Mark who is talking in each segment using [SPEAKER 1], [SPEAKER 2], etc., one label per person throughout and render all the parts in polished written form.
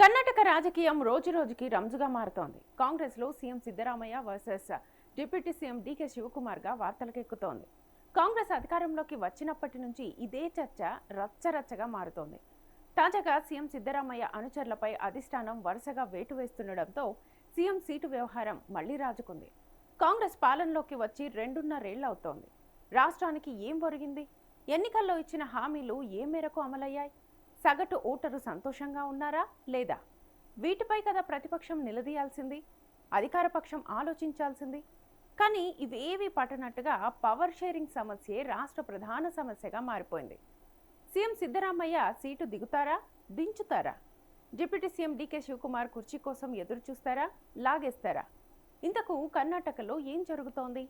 [SPEAKER 1] కర్ణాటక రాజకీయం రోజురోజుకి రంజుగా మారుతోంది. కాంగ్రెస్లో CM Siddaramaiah versus deputy CM DK శివకుమార్గా వార్తలకెక్కుతోంది. కాంగ్రెస్ అధికారంలోకి వచ్చినప్పటి నుంచి ఇదే చర్చ రచ్చరచ్చగా మారుతోంది. తాజాగా సీఎం సిద్ధరామయ్య అనుచరులపై అధిష్టానం వరుసగా వేటు వేస్తుండటంతో సీఎం సీటు వ్యవహారం మళ్లీ రాజుకుంది. కాంగ్రెస్ పాలనలోకి వచ్చి 2.5 ఏళ్లవుతోంది. రాష్ట్రానికి ఏం ఒరిగింది? ఎన్నికల్లో ఇచ్చిన హామీలు ఏ మేరకు అమలయ్యాయి? సగటు ఓటరు సంతోషంగా ఉన్నారా లేదా? వీటిపై కదా ప్రతిపక్షం నిలదీయాల్సింది, అధికార పక్షం ఆలోచించాల్సింది. కానీ ఇవేవీ పట్టనట్టుగా పవర్ షేరింగ్ సమస్యే రాష్ట్ర ప్రధాన సమస్యగా మారిపోయింది. సీఎం సిద్ధరామయ్య సీటు దిగుతారా, దించుతారా? డిప్యూటీ సీఎం డీకే శివకుమార్ కుర్చీ కోసం ఎదురు చూస్తారా, లాగేస్తారా? ఇంతకు కర్ణాటకలో ఏం జరుగుతోంది?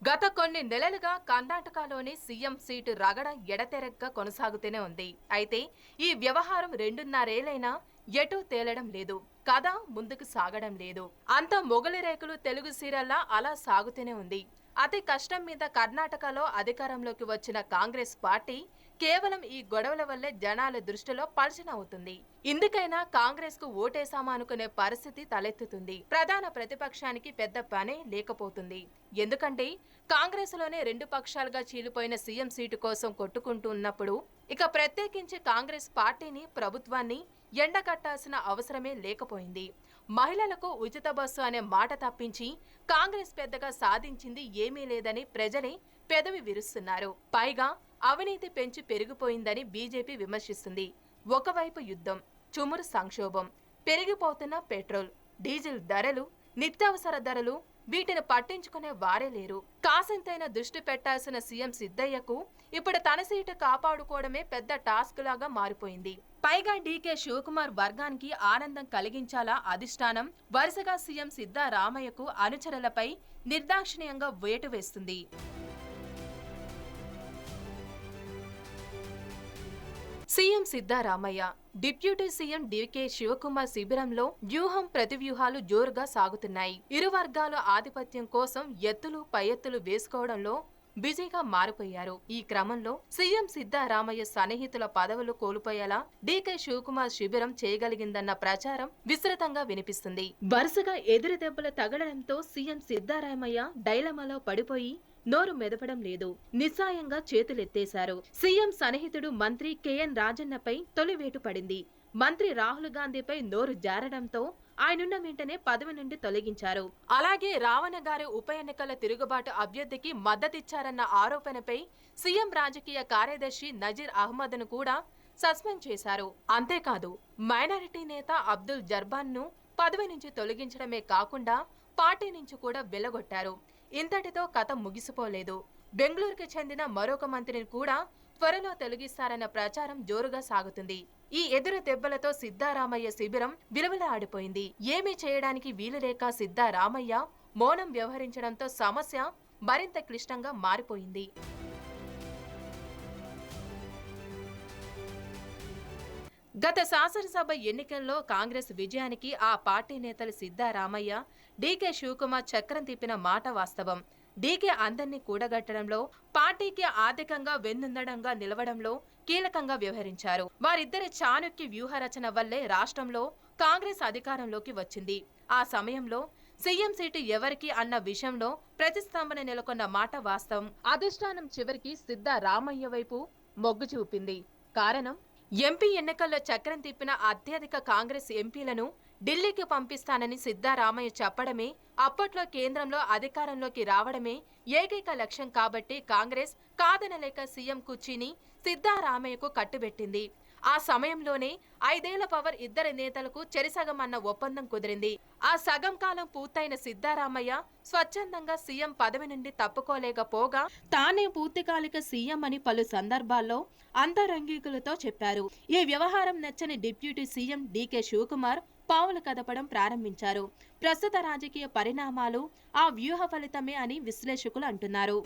[SPEAKER 2] గత కొన్ని నెలలుగా కర్ణాటకలోని సీఎం సీటు రగడ ఎడతెరగ్గా కొనసాగుతూనే ఉంది. అయితే ఈ వ్యవహారం 2.5 ఏళ్లైనా ఎటూ తేలడం లేదు. కథ ముందుకు సాగడం లేదు. అంత మొగలి రేకులు తెలుగు సీరియల్లా అలా సాగుతూనే ఉంది. అతి కష్టం మీద కర్ణాటకలో అధికారంలోకి వచ్చిన కాంగ్రెస్ పార్టీ కేవలం ఈ గొడవల వల్లే జనాల దృష్టిలో పల్చన అవుతుంది. ఇందుకైనా కాంగ్రెస్ కు ఓటేసామా అనుకునే పరిస్థితి తలెత్తుతుంది. ప్రధాన ప్రతిపక్షానికి పెద్ద పనే లేకపోతుంది. ఎందుకంటే కాంగ్రెస్ లోనే 2 పక్షాలుగా చీలిపోయిన సీఎం సీటు కోసం కొట్టుకుంటూ ఉన్నప్పుడు ఇక ప్రత్యేకించి కాంగ్రెస్ పార్టీని, ప్రభుత్వాన్ని ఎండగట్టాల్సిన అవసరమే లేకపోయింది. మహిళలకు ఉచిత బస్సు అనే మాట తప్పించి కాంగ్రెస్ పెద్దగా సాధించింది ఏమీ లేదని ప్రజలే పెదవి విరుస్తున్నారు. పైగా అవినీతి పెంచి పెరిగిపోయిందని బీజేపీ విమర్శిస్తుంది. ఒకవైపు యుద్ధం, చుమురు సంక్షోభం, పెరిగిపోతున్న పెట్రోల్, డీజిల్ ధరలు, నిత్యావసర ధరలు, వీటిని పట్టించుకునే వారే లేరు. కాసింతైన దృష్టి పెట్టాల్సిన సీఎం సిద్ధయ్యకు ఇప్పుడు తన సీటు కాపాడుకోవడమే పెద్ద టాస్క్ లాగా మారిపోయింది. పైగా డీకే శివకుమార్ వర్గానికి ఆనందం కలిగించాలా అధిష్టానం వరుసగా సీఎం సిద్ధరామయ్యకు అనుచరులపై నిర్దాక్షిణ్యంగా వేటు వేస్తుంది. CM Siddaramaiah, deputy CM DK Shivakumar శిబిరంలో వ్యూహం ప్రతివ్యూహాలు జోరుగా సాగుతున్నాయి. ఇరు వర్గాల ఆధిపత్యం కోసం ఎత్తులు పై ఎత్తులు వేసుకోవడంలో బిజీగా మారిపోయారు. ఈ క్రమంలో సీఎం సిద్ధరామయ్య సన్నిహితుల పదవులు కోల్పోయేలా డీకే శివకుమార్ శిబిరం చేయగలిగిందన్న ప్రచారం విస్తృతంగా వినిపిస్తుంది. వరుసగా ఎదురు దెబ్బలు తగలడంతో సీఎం సిద్ధరామయ్య డైలమాలో పడిపోయి నోరు మెదపడం లేదు. నిస్సాయంగా చేతులెత్తేశారు. సీఎం సన్నిహితుడు మంత్రి కెఎన్ రాజన్నపై తొలివేటు పడింది. మంత్రి రాహుల్ గాంధీపై నోరు జారడంతో ఆయనున్న వెంటనే పదవి నుండి తొలగించారు. అలాగే రావణ గారి ఉప ఎన్నికల తిరుగుబాటు అభ్యర్థికి మద్దతిచ్చారన్న ఆరోపణపై సీఎం రాజకీయ కార్యదర్శి నజీర్ అహ్మద్ ను కూడా సస్పెండ్ చేశారు. అంతేకాదు మైనారిటీ నేత అబ్దుల్ జర్బాన్ ను పదవి నుంచి తొలగించడమే కాకుండా పార్టీ నుంచి కూడా వెళ్లగొట్టారు. ఇంతటితో కథ ముగిసిపోలేదు. బెంగళూరుకి చెందిన మరొక మంత్రిని కూడా త్వరలో తొలగిస్తారన్న ప్రచారం జోరుగా సాగుతుంది. ఈ ఎదురు దెబ్బలతో సిద్ధరామయ్య శిబిరం విలువలాడిపోయింది. ఏమీ చేయడానికి వీలులేక సిద్ధరామయ్య మౌనం వ్యవహరించడంతో సమస్య మరింత క్లిష్టంగా మారిపోయింది. గత శాసనసభ ఎన్నికల్లో కాంగ్రెస్ విజయానికి ఆ పార్టీ నేతలు సిద్ధరామయ్య, డీకే శివకుమార్ చక్రం తిప్పిన మాట వాస్తవం. డీకే అందరినీ కూడగట్టడంలో, పార్టీకి ఆర్థికంగా వెన్నుందడంగా నిలవడంలో కీలకంగా వ్యవహరించారు. వారిద్దరి చాణుక్య వ్యూహరచన వల్లే రాష్ట్రంలో కాంగ్రెస్ అధికారంలోకి వచ్చింది. ఆ సమయంలో సీఎం సీటు ఎవరికి అన్న విషయంలో ప్రతిస్తంభన నెలకొన్న మాట వాస్తవం. అధిష్టానం చివరికి సిద్ధరామయ్య వైపు మొగ్గు చూపింది. కారణం, ఎంపీ ఎన్నికల్లో చక్రం తిప్పిన అత్యధిక కాంగ్రెస్ ఎంపీలను ఢిల్లీకి పంపిస్తానని సిద్ధరామయ్య చెప్పడమే, అప్పట్లో కేంద్రంలో అధికారంలోకి రావడమే ఏకైక లక్ష్యం కాబట్టి కాంగ్రెస్ కాదనలేక సీఎం కుర్చీని సిద్ధరామయ్యకు కట్టుబెట్టింది. ఆ సమయంలోనే 5 ఏళ్ల పవర్ ఇద్దరి నేతలకు చెరిసగం అన్న ఒప్పందం కుదిరింది. ఆ సగం కాలం పూర్తయిన సిద్ధరామయ్య స్వచ్ఛందంగా సీఎం పదవి నుండి తప్పుకోలేకపోగా తానే పూర్తికాలిక సీఎం అని పలు సందర్భాల్లో అంతరంగికులతో చెప్పారు. ఈ వ్యవహారం నచ్చని డిప్యూటీ సీఎం డీకే శివకుమార్ పావులు కదపడం ప్రారంభించారు. ప్రస్తుత రాజకీయ పరిణామాలు ఆ వ్యూహ ఫలితమే అని విశ్లేషకులు అంటున్నారు.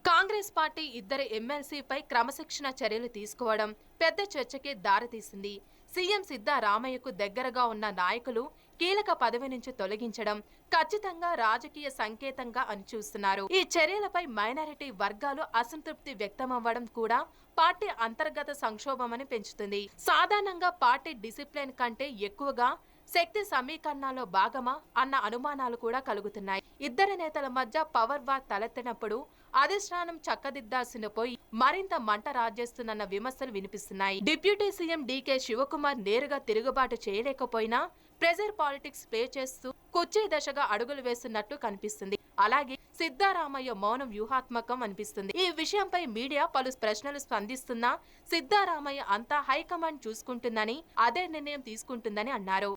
[SPEAKER 2] కాంగ్రెస్ పార్టీ ఇద్దరు ఎమ్మెల్సీపై క్రమశిక్షణ చర్యలు తీసుకోవడం పెద్ద చర్చకే దారితీసింది. సీఎం సిద్ధరామయ్యకు దగ్గరగా ఉన్న నాయకులు కీలక పదవి నుంచి తొలగించడం ఖచ్చితంగా రాజకీయ సంకేతంగా అని చూస్తున్నారు. ఈ చర్యలపై మైనారిటీ వర్గాలు అసంతృప్తి వ్యక్తమవ్వడం కూడా పార్టీ అంతర్గత సంక్షోభమని పెంచుతుంది. సాధారణంగా పార్టీ డిసిప్లిన్ కంటే ఎక్కువగా శక్తి సమీకరణాల్లో భాగమా అన్న అనుమానాలు కూడా కలుగుతున్నాయి. ఇద్దరు నేతల మధ్య పవర్ వార్ తలెత్తినప్పుడు అధిష్టానం చక్కదిద్దాల్సిన పోయి మరింత మంట రాజేస్తుందన్న విమర్శలు వినిపిస్తున్నాయి. డిప్యూటీ సీఎం డీకే శివకుమార్ నేరుగా తిరుగుబాటు చేయలేకపోయినా ప్రెజర్ పాలిటిక్స్ ప్లే చేస్తూ కుర్చీ దశగా అడుగులు వేస్తున్నట్టు కనిపిస్తుంది. అలాగే సిద్ధారామయ్య మౌనం వ్యూహాత్మకం అనిపిస్తుంది. ఈ విషయంపై మీడియా పలు ప్రశ్నలు స్పందిస్తున్నా సిద్ధారామయ్య అంతా హైకమాండ్ చూసుకుంటుందని, అదే నిర్ణయం తీసుకుంటుందని అన్నారు.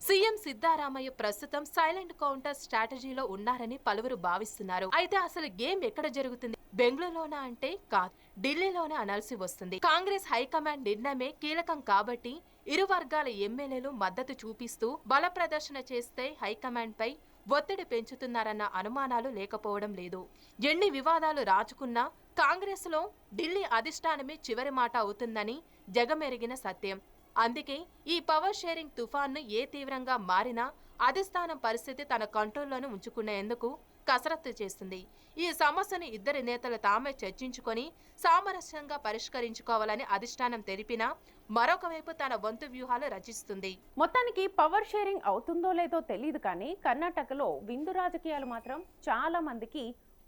[SPEAKER 2] సీఎం సిద్ధారామయ్య ప్రస్తుతం సైలెంట్ కౌంటర్ స్ట్రాటజీలో ఉన్నారని పలువురు భావిస్తున్నారు. అయితే అసలు గేమ్ ఎక్కడ జరుగుతుంది? బెంగళూరులోనా అంటే కాదు, ఢిల్లీలోనే అనాల్సి వస్తుంది. కాంగ్రెస్ హైకమాండ్ నిర్ణయమే కీలకం కాబట్టి ఇరు వర్గాల ఎమ్మెల్యేలు మద్దతు చూపిస్తూ బల ప్రదర్శన చేస్తే హైకమాండ్ పై ఒత్తిడి పెంచుతున్నారన్న అనుమానాలు లేకపోవడం లేదు. ఎన్ని వివాదాలు రాజుకున్నా కాంగ్రెస్ లో ఢిల్లీ అధిష్టానమే చివరి మాట అవుతుందని జగమెరిగిన సత్యం. అందుకే ఈ పవర్ షేరింగ్ తుఫాన్ను ఏ తీవ్రంగా మారినా అధిష్టానం పరిస్థితి తన కంట్రోల్లోనే ఉంచుకునేందుకు కసరత్తు చేస్తుంది. ఈ సమస్యను ఇద్దరి నేతలు తామే చర్చించుకొని సామరస్యంగా పరిష్కరించుకోవాలని అధిష్టానం తెలిపినా మరొక వైపు తన వంతు వ్యూహాలు రచిస్తుంది.
[SPEAKER 1] మొత్తానికి పవర్ షేరింగ్ అవుతుందో లేదో తెలియదు, కానీ కర్ణాటకలో విందు రాజకీయాలు మాత్రం చాలా మందికి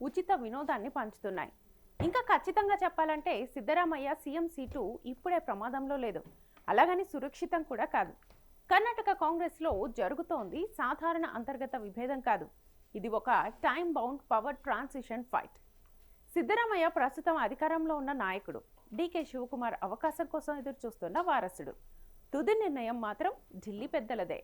[SPEAKER 1] ఉచిత వినోదాన్ని పంచుతున్నాయి. ఇంకా ఖచ్చితంగా చెప్పాలంటే సిద్ధరామయ్య సీఎం సీటు ఇప్పుడే ప్రమాదంలో లేదు, అలాగని సురక్షితం కూడా కాదు. కర్ణాటక కాంగ్రెస్లో జరుగుతోంది సాధారణ అంతర్గత విభేదం కాదు, ఇది ఒక time bound power transition fight. Siddaramaiah ప్రస్తుతం అధికారంలో ఉన్న నాయకుడు, డీకే శివకుమార్ అవకాశం కోసం ఎదురు చూస్తున్న వారసుడు. తుది నిర్ణయం మాత్రం ఢిల్లీ పెద్దలదే.